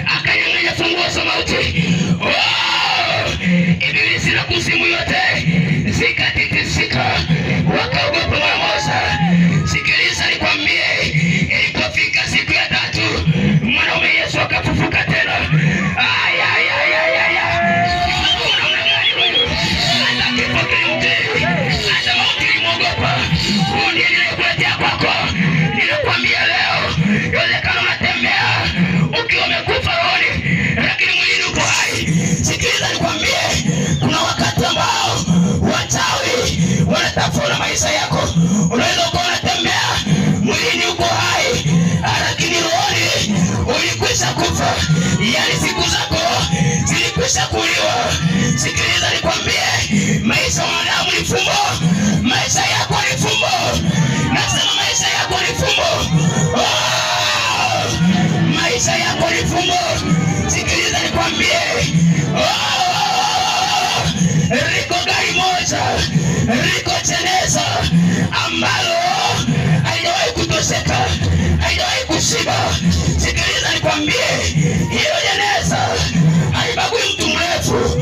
akanyang'anya funguo za mauti. Ibilisi na kuzimu yote zikatikisika, wakaogopa mara moja. Sikiliza nikwambie, ilipofika siku ya 3 mwanaume Yesu akafufuka tena. Hata mauti ilimwogopa. Ndiye nilikuletea kwako. Ninakwambia leo, yawezekana unatembea ukiwa umekufa rohoni, lakini mwili uko hai. Sikiliza nikwambie, kuna wakati ambao wachawi wanatafuna maisha yako. Unaweza kuwa unatembea mwili uko hai, lakini rohoni ulikwisha kufa. Yani siku zako zilikwisha kuliwa. Sikiliza nikwambie, maisha wanadamu ni fumbo. Maisha yako ni fumbo. Nasema maisha yako ni fumbo. Maisha yako ni fumbo. Sikiliza nikwambie, liko gari moja, liko jeneza ambalo haijawahi kutosheka, haijawahi kushiba. Sikiliza nikwambie, hiyo jeneza haibagui mtu mrefu,